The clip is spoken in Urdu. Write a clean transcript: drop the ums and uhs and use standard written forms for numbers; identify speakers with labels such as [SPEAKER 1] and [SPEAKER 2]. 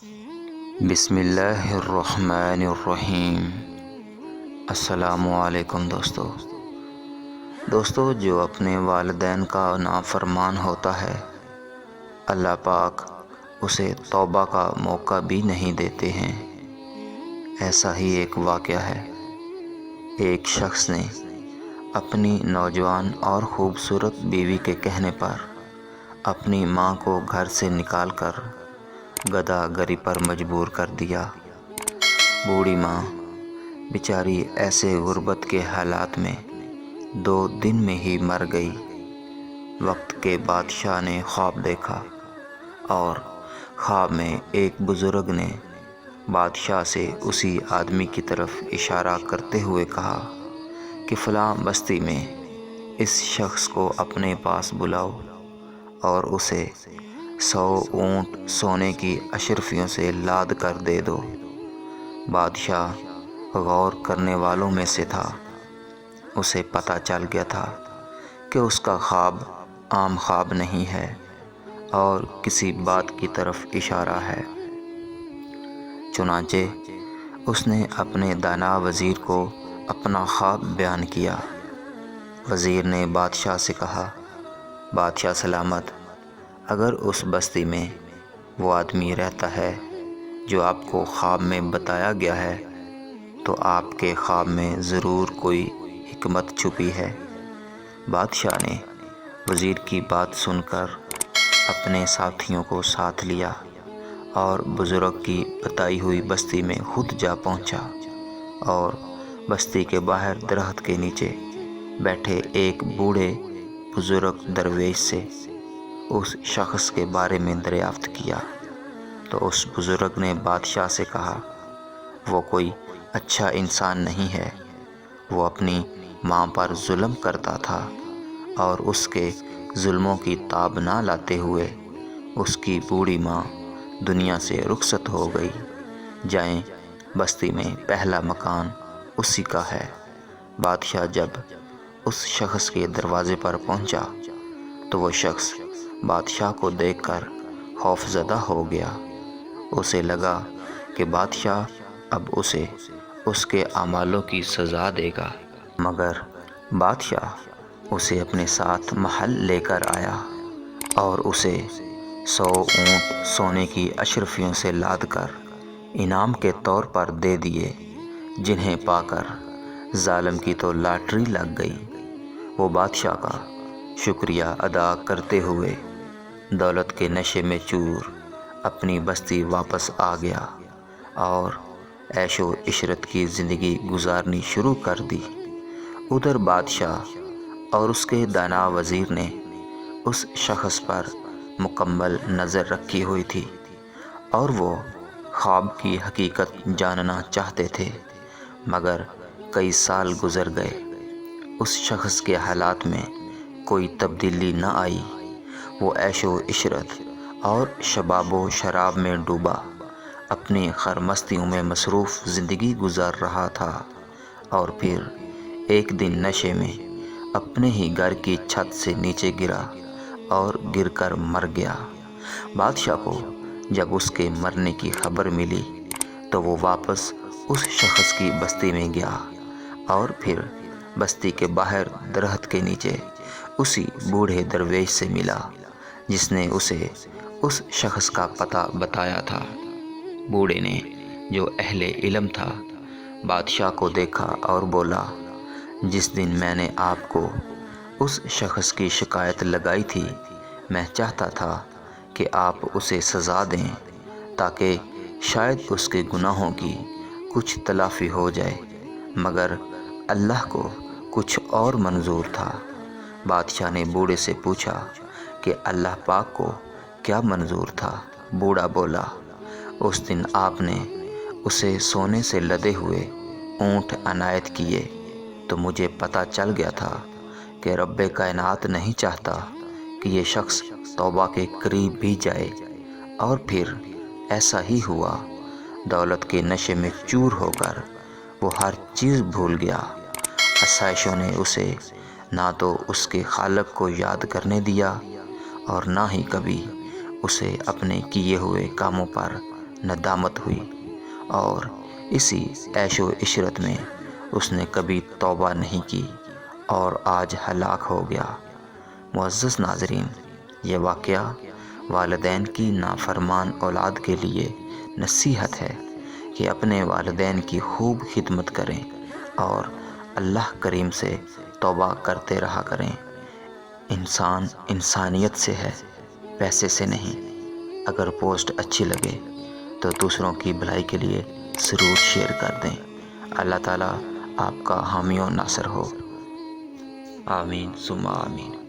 [SPEAKER 1] بسم اللہ الرحمن الرحیم۔ السلام علیکم دوستو، جو اپنے والدین کا نافرمان ہوتا ہے اللہ پاک اسے توبہ کا موقع بھی نہیں دیتے ہیں۔ ایسا ہی ایک واقعہ ہے۔ ایک شخص نے اپنی نوجوان اور خوبصورت بیوی کے کہنے پر اپنی ماں کو گھر سے نکال کر گدھا گری پر مجبور کر دیا۔ بوڑھی ماں بیچاری ایسے غربت کے حالات میں 2 دن میں ہی مر گئی۔ وقت کے بادشاہ نے خواب دیکھا اور خواب میں ایک بزرگ نے بادشاہ سے اسی آدمی کی طرف اشارہ کرتے ہوئے کہا کہ فلاں بستی میں اس شخص کو اپنے پاس بلاؤ اور اسے 100 اونٹ سونے کی اشرفیوں سے لاد کر دے دو۔ بادشاہ غور کرنے والوں میں سے تھا۔ اسے پتہ چل گیا تھا کہ اس کا خواب عام خواب نہیں ہے اور کسی بات کی طرف اشارہ ہے۔ چنانچہ اس نے اپنے دانا وزیر کو اپنا خواب بیان کیا۔ وزیر نے بادشاہ سے کہا، بادشاہ سلامت، اگر اس بستی میں وہ آدمی رہتا ہے جو آپ کو خواب میں بتایا گیا ہے تو آپ کے خواب میں ضرور کوئی حکمت چھپی ہے۔ بادشاہ نے وزیر کی بات سن کر اپنے ساتھیوں کو ساتھ لیا اور بزرگ کی بتائی ہوئی بستی میں خود جا پہنچا اور بستی کے باہر درخت کے نیچے بیٹھے ایک بوڑھے بزرگ درویش سے اس شخص کے بارے میں دریافت کیا تو اس بزرگ نے بادشاہ سے کہا، وہ کوئی اچھا انسان نہیں ہے۔ وہ اپنی ماں پر ظلم کرتا تھا اور اس کے ظلموں کی تاب نہ لاتے ہوئے اس کی بوڑھی ماں دنیا سے رخصت ہو گئی۔ جائیں، بستی میں پہلا مکان اسی کا ہے۔ بادشاہ جب اس شخص کے دروازے پر پہنچا تو وہ شخص بادشاہ کو دیکھ کر خوف زدہ ہو گیا۔ اسے لگا کہ بادشاہ اب اسے اس کے اعمالوں کی سزا دے گا، مگر بادشاہ اسے اپنے ساتھ محل لے کر آیا اور اسے 100 اونٹ سونے کی اشرفیوں سے لاد کر انعام کے طور پر دے دیے، جنہیں پا کر ظالم کی تو لاٹری لگ گئی۔ وہ بادشاہ کا شکریہ ادا کرتے ہوئے دولت کے نشے میں چور اپنی بستی واپس آ گیا اور عیش و عشرت کی زندگی گزارنی شروع کر دی۔ ادھر بادشاہ اور اس کے دانا وزیر نے اس شخص پر مکمل نظر رکھی ہوئی تھی اور وہ خواب کی حقیقت جاننا چاہتے تھے، مگر کئی سال گزر گئے، اس شخص کے حالات میں کوئی تبدیلی نہ آئی۔ وہ عیش و عشرت اور شباب و شراب میں ڈوبا اپنی خرمستیوں میں مصروف زندگی گزار رہا تھا اور پھر ایک دن نشے میں اپنے ہی گھر کی چھت سے نیچے گرا اور گر کر مر گیا۔ بادشاہ کو جب اس کے مرنے کی خبر ملی تو وہ واپس اس شخص کی بستی میں گیا اور پھر بستی کے باہر درخت کے نیچے اسی بوڑھے درویش سے ملا جس نے اسے اس شخص کا پتہ بتایا تھا۔ بوڑھے نے، جو اہل علم تھا، بادشاہ کو دیکھا اور بولا، جس دن میں نے آپ کو اس شخص کی شکایت لگائی تھی میں چاہتا تھا کہ آپ اسے سزا دیں تاکہ شاید اس کے گناہوں کی کچھ تلافی ہو جائے، مگر اللہ کو کچھ اور منظور تھا۔ بادشاہ نے بوڑھے سے پوچھا کہ اللہ پاک کو کیا منظور تھا؟ بوڑھا بولا، اس دن آپ نے اسے سونے سے لدے ہوئے اونٹ عنایت کیے تو مجھے پتہ چل گیا تھا کہ رب کائنات نہیں چاہتا کہ یہ شخص توبہ کے قریب بھی جائے، اور پھر ایسا ہی ہوا۔ دولت کے نشے میں چور ہو کر وہ ہر چیز بھول گیا۔ آسائشوں نے اسے نہ تو اس کے خالق کو یاد کرنے دیا اور نہ ہی کبھی اسے اپنے کیے ہوئے کاموں پر ندامت ہوئی، اور اسی عیش و عشرت میں اس نے کبھی توبہ نہیں کی اور آج ہلاک ہو گیا۔ معزز ناظرین، یہ واقعہ والدین کی نافرمان اولاد کے لیے نصیحت ہے کہ اپنے والدین کی خوب خدمت کریں اور اللہ کریم سے توبہ کرتے رہا کریں۔ انسان انسانیت سے ہے، پیسے سے نہیں۔ اگر پوسٹ اچھی لگے تو دوسروں کی بھلائی کے لیے ضرور شیئر کر دیں۔ اللہ تعالیٰ آپ کا حامی و ناصر ہو۔ آمین ثم آمین۔